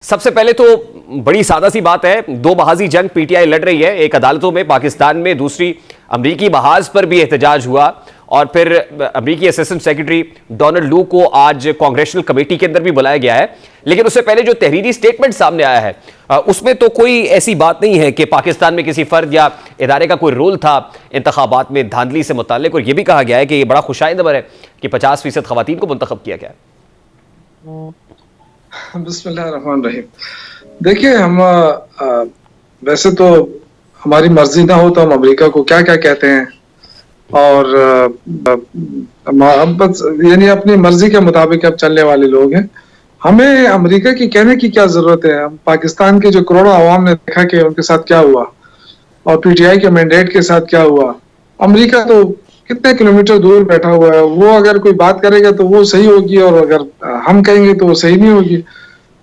सबसे पहले तो बड़ी सादा सी बात है, दो बहाजी जंग पीटीआई लड़ रही है, एक अदालतों में पाकिस्तान में, दूसरी अमरीकी बहाज पर भी एहतजाज हुआ और फिर अमरीकी असिस्टेंट सेक्रेटरी डोनाल्ड लू को आज कांग्रेशनल कमेटी के अंदर भी बुलाया गया है। लेकिन उससे पहले जो तहरीरी स्टेटमेंट सामने आया है उसमें तो कोई ऐसी बात नहीं है कि पाकिस्तान में किसी फर्द या इदारे का कोई रोल था इंतखाबात में धांधली से मुताल्लिक, और यह भी कहा गया है कि यह बड़ा खुशाइंद खबर है कि 50% खवातीन को मुंतखब किया गया है। बिस्मिल्लाहिर्रहमानिर्रहीम। देखिए, हम वैसे तो हमारी मर्जी ना हो तो हम अमेरिका को क्या क्या कहते हैं और बस यानी अपनी मर्जी के मुताबिक अब चलने वाले लोग हैं। हमें अमेरिका की कहने की क्या जरूरत है। हम पाकिस्तान के जो करोड़ों आवाम ने देखा कि उनके साथ क्या हुआ और पीटीआई के मैंडेट के साथ क्या हुआ। अमेरिका तो कितने किलोमीटर दूर बैठा हुआ है, वो अगर कोई बात करेगा तो वो सही होगी और अगर हम कहेंगे तो वो सही नहीं होगी।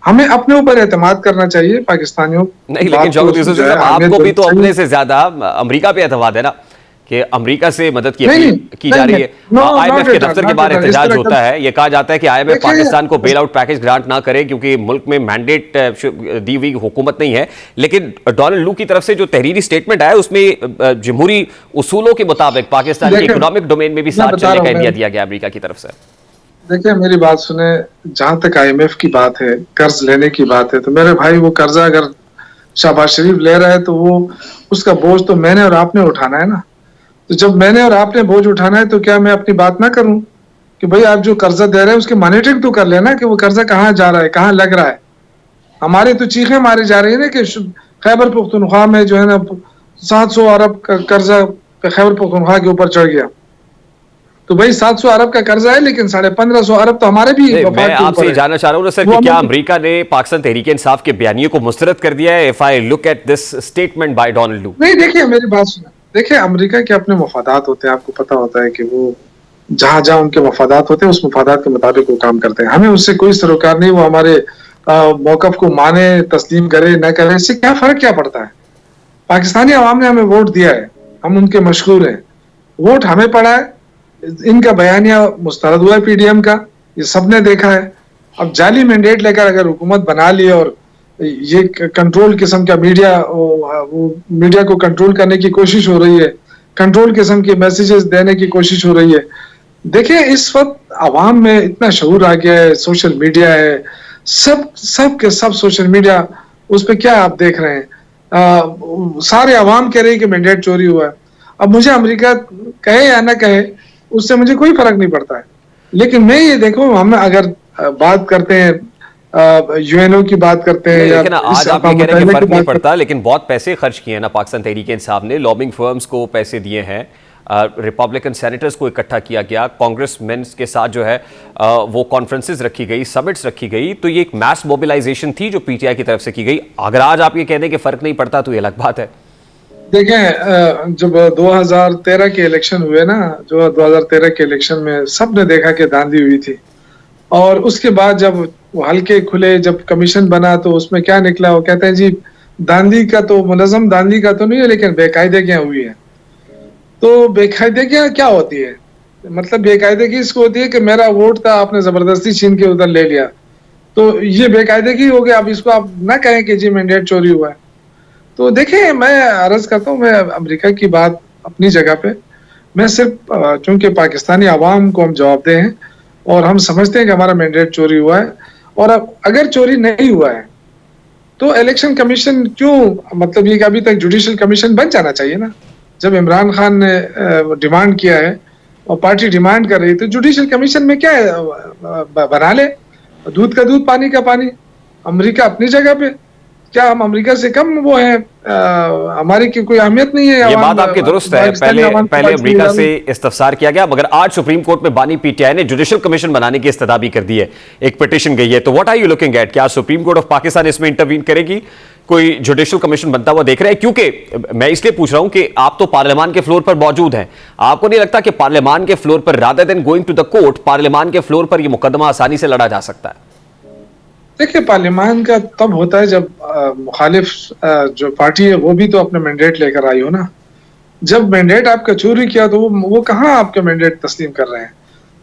हमें अपने ऊपर एतमाद करना चाहिए पाकिस्तानियों। नहीं, लेकिन शौकत यूसुफ साहब, आपको भी तो अपने से ज्यादा अमेरिका पे एतमाद है ना कि अमेरिका से मदद की जा रही है। आईएमएफ के दफ्तर के बाहर एहतजाज होता है, ये कहा जाता है कि आईएमएफ पाकिस्तान को बेल आउट पैकेज ग्रांट ना करे क्योंकि मुल्क में मैंडेट दी हुई हुकूमत नहीं है। लेकिन डोनाल्ड लू की तरफ से जो तहरीरी स्टेटमेंट आया उसमें जमहूरी उसूलों के मुताबिक पाकिस्तान के इकोनॉमिक डोमेन में भी साथ चलने का इंडिया दिया गया अमेरिका की तरफ से। देखिए, मेरी बात सुने, जहां तक आईएमएफ की बात है, कर्ज लेने की बात है, तो मेरे भाई वो कर्जा अगर शहबाज शरीफ ले रहा है तो वो उसका बोझ तो मैंने और आपने उठाना है ना। तो जब मैंने और आपने बोझ उठाना है तो क्या मैं अपनी बात ना करूं कि भाई आप जो कर्जा दे रहे हैं उसके मॉनिटरिंग तो कर लेना कि वो कर्जा कहाँ जा रहा है, कहाँ लग रहा है। हमारे तो चीखें मारी जा रही है ना कि खैबर पख्तूनख्वा में जो है ना 700 अरब का कर्जा खैबर पख्तूनख्वा के ऊपर चढ़ गया। तो भाई 700 अरब का कर्जा है लेकिन 1550 अरब तो हमारे भी। मैं आपसे जानना चाह रहा हूं सर कि क्या अमेरिका ने पाकिस्तान तहरीक इंसाफ के बयानिए को मुस्तरद कर दिया है? If I look at this statement by Donald लू। नहीं, देखिए मेरी बात सुना, देखिए अमेरिका के अपने मफादात होते हैं, आपको पता होता है कि वो जहां जहां उनके मफादात होते हैं उस मफादात के मुताबिक वो काम करते हैं। हमें उससे कोई सरोकार नहीं, वो हमारे मौकफ को माने, तस्लीम करे न करे, इससे क्या फर्क क्या पड़ता है। पाकिस्तानी अवाम ने हमें वोट दिया है, हम उनके मशहूर हैं, वोट हमें पड़ा है। इनका बयानिया मुस्तरद हुआ है पीडीएम का, ये सबने देखा है। अब जाली मैंडेट लेकर अगर हुकूमत बना ली और ये कंट्रोल किस्म का मीडिया, वो मीडिया को कंट्रोल करने की कोशिश हो रही है, कंट्रोल किस्म के मैसेजेस देने की कोशिश हो रही है। देखिए, इस वक्त आवाम में इतना शऊर आ गया है, सोशल मीडिया है, सब के सब सोशल मीडिया, उस पर क्या आप देख रहे हैं, सारे आवाम कह रहे हैं कि मैंडेट चोरी हुआ है। अब मुझे अमेरिका कहे या ना कहे उससे मुझे कोई फर्क नहीं पड़ता है, लेकिन मैं ये देखो, हम अगर बात करते हैं यूएनओ की बात करते हैं, लेकिन आज आप ये कह रहे हैं कि फर्क नहीं पड़ता, लेकिन बहुत पैसे खर्च किए हैं ना पाकिस्तान तहरीक इंसाफ ने, लॉबिंग फर्म्स को पैसे दिए हैं, रिपब्लिकन सेनेटर्स को इकट्ठा किया गया, कांग्रेसमैन के साथ जो है वो कॉन्फ्रेंसेस रखी गई, समिट्स रखी गई, तो ये एक मैस मोबिलाइजेशन थी जो पीटीआई की तरफ से की गई। अगर आज आप ये कह दें कि फर्क नहीं पड़ता तो ये अलग बात है। देखें, जब 2013 के इलेक्शन हुए ना, जो 2013 के इलेक्शन में सबने देखा कि धांधली हुई थी, और उसके बाद जब वो हल्के खुले, जब कमीशन बना तो उसमें क्या निकला, वो कहते हैं जी धांधली का तो मुनज़्ज़म धांधली का तो नहीं है लेकिन बेकायदगियां हुई है। तो बेकायदगियां क्या होती है? मतलब बेकायदगी इसको होती है कि मेरा वोट था, आपने जबरदस्ती छीन के उधर ले लिया, तो ये बेकायदगी हो गया। अब इसको आप ना कहें कि जी मैंडेट चोरी हुआ है। तो देखिए, मैं अर्ज करता हूँ, मैं अमेरिका की बात अपनी जगह पे, मैं सिर्फ चूंकि पाकिस्तानी आवाम को हम जवाबदेह हैं और हम समझते हैं कि हमारा मैंडेट चोरी हुआ है, और अब अगर चोरी नहीं हुआ है तो इलेक्शन कमीशन क्यों, मतलब ये कि अभी तक जुडिशल कमीशन बन जाना चाहिए ना। जब इमरान खान ने डिमांड किया है और पार्टी डिमांड कर रही है तो जुडिशल कमीशन में क्या है, बना ले, दूध का दूध पानी का पानी। अमेरिका अपनी जगह पे, क्या हम अमेरिका से कम वो है, हमारी की कोई अहमियत नहीं है। ये बात आपकी दुरुस्त है, पहले अमेरिका से इस्तफसार किया गया, मगर आज सुप्रीम कोर्ट में बानी पीटीआई ने जुडिशल कमीशन बनाने की इस्तदा भी कर दी है, एक पिटीशन गई है। तो what are you looking at? क्या सुप्रीम कोर्ट ऑफ पाकिस्तान इसमें इंटरवीन करेगी, कोई जुडिशल कमीशन बनता हुआ देख रहे हैं? क्योंकि मैं इसलिए पूछ रहा हूं कि आप तो पार्लियामान के फ्लोर पर मौजूद हैं, आपको नहीं लगता कि पार्लियामान के फ्लोर पर rather than going to the court, parliament के फ्लोर पर यह मुकदमा आसानी से लड़ा जा सकता है? देखिए, पार्लियामान का तब होता है जब मुखालिफ जो पार्टी है वो भी तो अपने मैंडेट लेकर आई हो ना। जब मैंडेट आपका चोरी किया तो वो कहाँ आपके मैंडेट तस्लीम कर रहे हैं?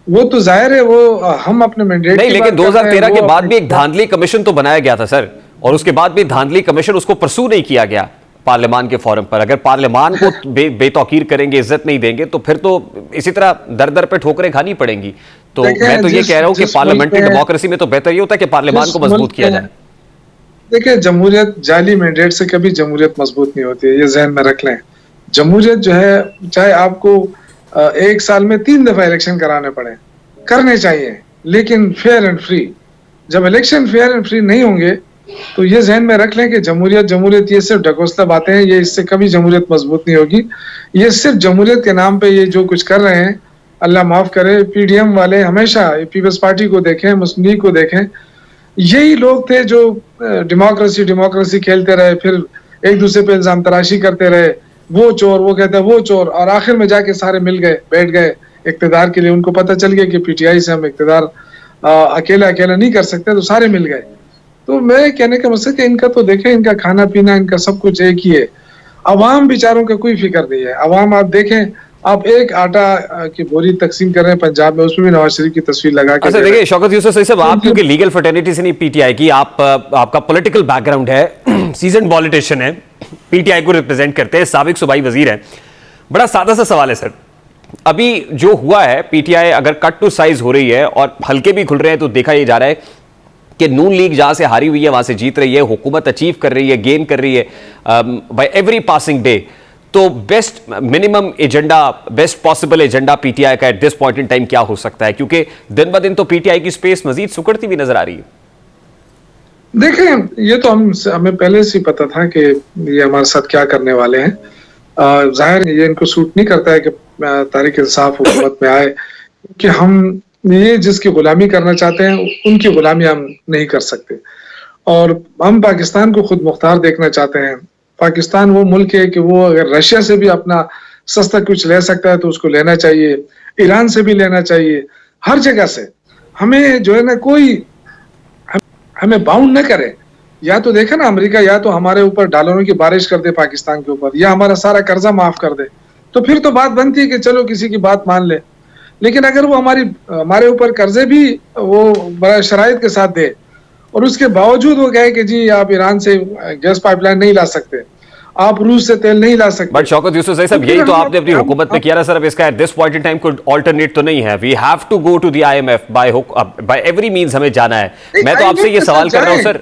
वो तो जाहिर है वो हम अपने मैंडेट नहीं, लेकिन 2013 के बाद भी एक धांधली कमीशन तो बनाया गया था सर। और उसके बाद भी धांधली कमीशन उसको परसू नहीं किया गया पार्लियामान के फोरम पर। अगर पार्लियामान को बेतौकीर करेंगे, इज्जत नहीं देंगे, तो फिर तो इसी तरह दर दर पे ठोकरें खानी पड़ेंगी। तो मैं तो ये कह रहा हूं कि पार्लियामेंट्री डेमोक्रेसी में तो बेहतर ये होता है कि पार्लियामान को मजबूत किया जाए। देखिए, जमहूरियत जाली मैंडेट से कभी जमहूरियत मजबूत नहीं होती है, ये जहन में रख लें। जमहूरियत जो है, चाहे आपको एक साल में 3 दफा इलेक्शन कराने पड़े, करने चाहिए, लेकिन फेयर एंड फ्री। जब इलेक्शन फेयर एंड फ्री नहीं होंगे तो ये जहन में रख लें कि जमहूरियत ये सिर्फ ढकोसला बातें हैं, ये इससे कभी जमहूरियत मजबूत नहीं होगी। ये सिर्फ जमहूरियत के नाम पे ये जो कुछ कर रहे हैं, अल्लाह माफ करे, पीडीएम वाले हमेशा पीपल्स पार्टी को देखें, मुस्लिम लीग को देखें, यही लोग थे जो डेमोक्रेसी खेलते रहे, फिर एक दूसरे पे इल्जाम तराशी करते रहे, वो चोर, वो कहते हैं वो चोर, और आखिर में जाके सारे मिल गए, बैठ गए इक्तिदार के लिए। उनको पता चल गया कि पीटीआई से हम इक्तिदार अकेला नहीं कर सकते, तो सारे मिल गए। तो मैं कहने का मकसद कि इनका तो देखें, इनका खाना पीना, इनका सब कुछ एक ही है। अवाम बेचारों का कोई फिक्र नहीं है। अवाम, आप देखें, आप एक आटा की बोरी तकसीम कर रहे हैं पंजाब में, उसमें भी नवाज शरीफ की तस्वीर लगा के। अच्छा देखिए शौकत यूसुफ साहब, आप क्योंकि लीगल फ्रेटर्निटी से नहीं पीटीआई की, आपका पॉलिटिकल बैकग्राउंड है, सीजन पॉलिटिशियन है, पीटीआई को रिप्रेजेंट करते हैं, साबिक सूबाई वजीर हैं। बड़ा सादा सा सवाल है सर, अभी जो हुआ है, पीटीआई अगर कट टू साइज हो रही है और हल्के भी खुल रहे हैं, तो देखा यह जा रहा है कि नून लीग जहां से हारी हुई है वहां से जीत रही है, हुकूमत अचीव कर रही है, गेन कर रही है बाय एवरी पासिंग डे। तो best minimum agenda, best possible agenda PTI का at this point in time क्या हो सकता है? क्योंकि दिन ब दिन तो पीटीआई की स्पेस मजीद सुकड़ती हुई नजर आ रही है। देखें, ये तो हमें पहले से पता था कि ये हमारे साथ क्या करने वाले हैं। जाहिर ये इनको सूट नहीं करता है कि तहरीक इंसाफ हुकूमत में आए, कि हम ये जिसकी गुलामी करना चाहते हैं उनकी गुलामी हम नहीं कर सकते, और हम पाकिस्तान को खुद मुख्तार देखना चाहते हैं। पाकिस्तान वो मुल्क है कि वो अगर रशिया से भी अपना सस्ता कुछ ले सकता है तो उसको लेना चाहिए, ईरान से भी लेना चाहिए, हर जगह से। हमें जो है ना, कोई हमें बाउंड न करे। या तो देखा ना, अमेरिका या तो हमारे ऊपर डॉलरों की बारिश कर दे पाकिस्तान के ऊपर, या हमारा सारा कर्जा माफ कर दे, तो फिर तो बात बनती है कि चलो किसी की बात मान ले। लेकिन अगर वो हमारे ऊपर कर्जे भी वो बड़ा शराइत के साथ दे, और उसके बावजूद वो कहे कि जी आप ईरान से गैस पाइपलाइन नहीं ला सकते, आप रूस से तेल नहीं ला सकते। बट शौकत यूसुफ साहब, यही तो आपने अपनी हुकूमत में किया ना सर। अब इसका at this point in time कोई अल्टरनेट तो नहीं है। We have to go to the IMF by every means, हमें जाना है। मैं तो आपसे ये सवाल कर रहा हूं सर,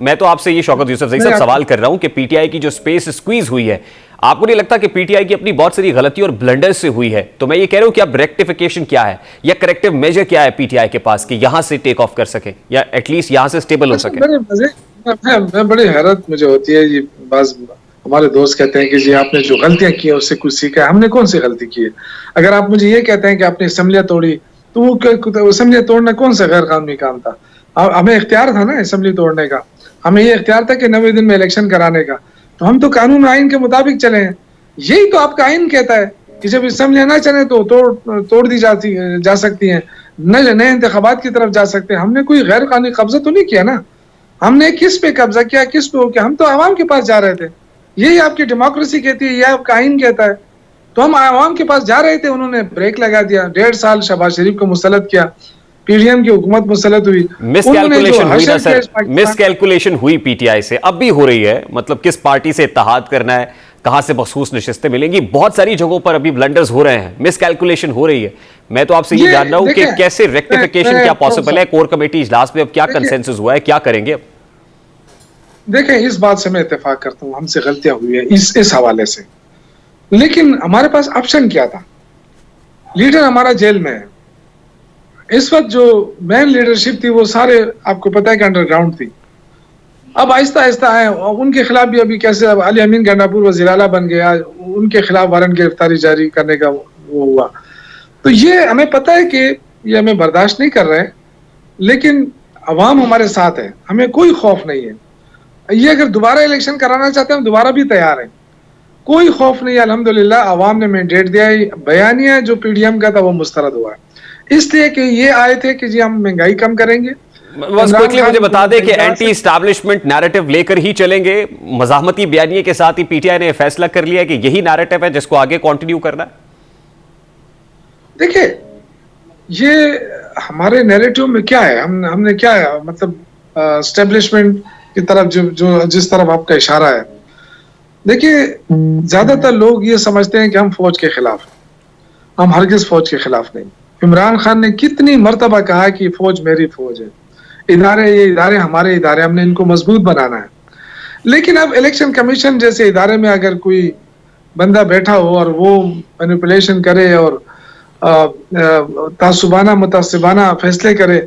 मैं तो आपसे ये शौकत यूसुफ साहब सवाल कर रहा हूं कि पीटीआई की जो स्पेस स्क्वीज हुई है, आपको नहीं लगता कि पीटीआई की अपनी बहुत सारी गलती और ब्लंडर से हुई है? तो मैं ये कह रहा हूं कि अब रेक्टिफिकेशन क्या है या करेक्टिव मेजर क्या है पीटीआई के पास कि यहां से टेक ऑफ कर सके या एटलीस्ट यहां से स्टेबल हो सके? मैं बड़ी हैरत मुझे होती है, ये बात हमारे दोस्त कहते हैं कि जी आपने जो गलतियां की है उससे कुछ सीखा है। हमने कौन सी गलती की है? अगर आप मुझे ये कहते हैं कि आपने असेंबलियां तोड़ी, तो वो असेंबलियां तोड़ना कौन सा गैर कानूनी काम था? हमें इख्तियार था ना असेंबली तोड़ने का, हमें ये इख्तियार था कि 90 दिन में इलेक्शन कराने का, तो हम तो कानून आइन के मुताबिक चले हैं। यही तो आपका आइन कहता है कि जब असेंबलियां ना चले तो तोड़ दी जा सकती हैं, नए इंतखाबात की तरफ जा सकते हैं। हमने कोई गैर कानूनी कब्जा तो नहीं किया ना। हमने किस पे कब्जा किया, किस पे हो किया? हम तो आवाम के पास जा रहे थे। यही आपकी डेमोक्रेसी कहती है, यह आपका आइन कहता है। तो हम आवाम के पास जा रहे थे, उन्होंने ब्रेक लगा दिया। 1.5 साल शहबाज शरीफ को मुसल्लत किया, पीडीएम की हुकूमत मुसल्लत हुई। मिसकैलकुलेशन हुई ना सर, मिसकैलकुलेशन हुई पीटीआई से, अब भी हो रही है। मतलब किस पार्टी से इत्तेहाद करना है, कहां से मखसूस नशिस्तें मिलेंगी, बहुत सारी जगहों पर अभी ब्लंडर्स हो रहे हैं, मिसकैलकुलेशन हो रही है। मैं तो आपसे ये जान रहा हूं कि कैसे रेक्टिफिकेशन क्या पॉसिबल है? कोर कमेटी इजलास में अब क्या कंसेंसस हुआ है, क्या करेंगे अब? देखें, इस बात से मैं इत्तेफाक करता हूं, हमसे गलतियां हुई है इस हवाले से, लेकिन हमारे पास ऑप्शन क्या था? लीडर हमारा जेल में है इस वक्त। जो मेन लीडरशिप थी वो सारे आपको पता है कि अंडरग्राउंड थी। अब आहिस्ता आहिस्ता आए, उनके खिलाफ भी अभी कैसे अली अमीन गंडापुर वज़ीर आला बन गया, उनके खिलाफ वारंट गिरफ्तारी जारी करने का वो हुआ। तो ये हमें पता है कि ये हमें बर्दाश्त नहीं कर रहे, लेकिन अवाम हमारे साथ है, हमें कोई खौफ नहीं है। ये अगर दोबारा इलेक्शन कराना चाहते हैं, हम दोबारा भी तैयार हैं, कोई खौफ नहीं है। अल्हम्दुलिल्लाह अवाम ने मैंडेट दिया है। बयानिया जो पीडीएम का था वो मुस्तरद हुआ है, इसलिए कि ये आए थे कि जी हम महंगाई कम करेंगे। बस क्विकली मुझे बता दें कि एंटी एस्टैब्लिशमेंट नैरेटिव लेकर ही चलेंगे, मज़ाहमती बयानिए के साथ ही पीटीआई ने फैसला कर लिया कि यही नैरेटिव है जिसको आगे कंटिन्यू करना है। देखिए, ये हमारे नैरेटिव में क्या है, हमने क्या है, मतलब एस्टेब्लिशमेंट की तरफ जो जिस तरफ आपका इशारा है, देखिए ज्यादातर लोग ये समझते हैं कि हम फौज के खिलाफ हैं। हम हरगिज फौज के खिलाफ नहीं। इमरान खान ने कितनी मर्तबा कहा कि फौज मेरी फौज है, ये इदारे हमारे इदारे, हमने इनको मजबूत बनाना है। लेकिन अब इलेक्शन कमीशन जैसे इदारे में अगर कोई बंदा बैठा हो और वो मैनिपुलेशन करे और तासुबाना मुतासिबाना फैसले करे,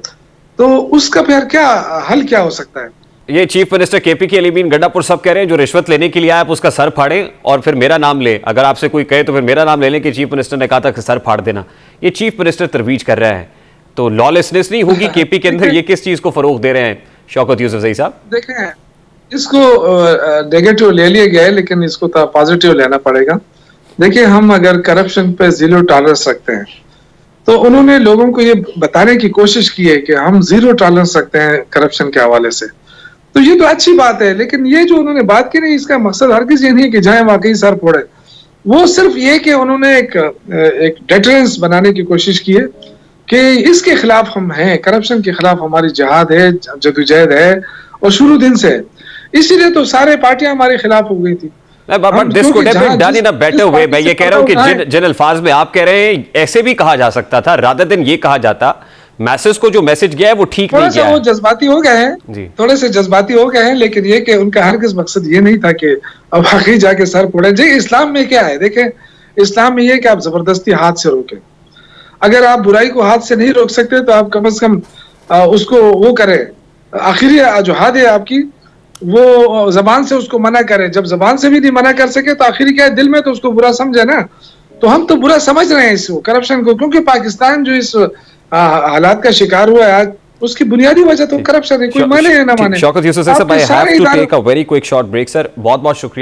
तो उसका फिर क्या हल क्या हो सकता है? ये चीफ मिनिस्टर केपी के अलीमीन गंडापुर सब कह रहे हैं जो रिश्वत लेने के लिए आए आप उसका सर फाड़े और फिर मेरा नाम ले, अगर आपसे कोई कहे तो फिर मेरा नाम लेने के चीफ मिनिस्टर ने कहा था कि सर फाड़ देना। ये चीफ मिनिस्टर तरवीज कर रहा है, तो लॉलेसनेस नहीं होगी केपी के अंदर? ये किस चीज को फरोग दे रहे हैं शौकत यूसुफजई साहब? देखें, इसको नेगेटिव ले लिया गया है, लेकिन इसको तो पॉजिटिव लेना पड़ेगा। देखिए, हम अगर करप्शन पे जीरो टॉलरेंस रखते हैं, तो उन्होंने लोगों को ये बताने की कोशिश की है कि हम जीरो टॉलरेंस रखते हैं करप्शन के हवाले से, तो ये तो अच्छी बात है। लेकिन ये जो उन्होंने बात की नहीं, इसका मकसद हरगिज ये नहीं कि जाए वाकई सर फोड़े। वो सिर्फ ये कि उन्होंने एक डेटरेंस बनाने की कोशिश की है कि इसके खिलाफ हम हैं, करप्शन के खिलाफ हमारी जिहाद है, जदोजहद है, और शुरू दिन से। इसीलिए तो सारे पार्टियां हमारे खिलाफ हो गई थी। This could have been done in a better way. मैं ये कह रहा हूं कि जिन अल्फाज में आप कह रहे हैं ऐसे भी कहा जा सकता था, रादर देन ये कहा जाता मैसेज को जो मैसेज गया है वो ठीक नहीं गया है। वो जज्बाती हो गए हैं, थोड़े से जज्बाती हो गए हैं, लेकिन ये कि उनका हरगिज मकसद ये नहीं था कि अब आखिर जाके सर फोड़े। जी, इस्लाम में क्या है, देखें, इस्लाम में ये कि आप जबरदस्ती हाथ से रोकें। अगर आप बुराई को हाथ से नहीं रोक सकते तो आप कम से कम उसको वो करें, आखिरी जो हाथ है आपकी वो जबान से उसको मना करें। जब जबान से भी नहीं मना कर सके तो आखिरी क्या है, दिल में तो उसको बुरा समझे ना। तो हम तो बुरा समझ रहे हैं इसको, करप्शन को, क्योंकि पाकिस्तान जो इस हालात का शिकार हुआ है आज, उसकी बुनियादी वजह तो करप्शन है, कोई माने या ना माने। शौकत यूसुफ साहब, I have to take a very quick short break sir, बहुत बहुत शुक्रिया।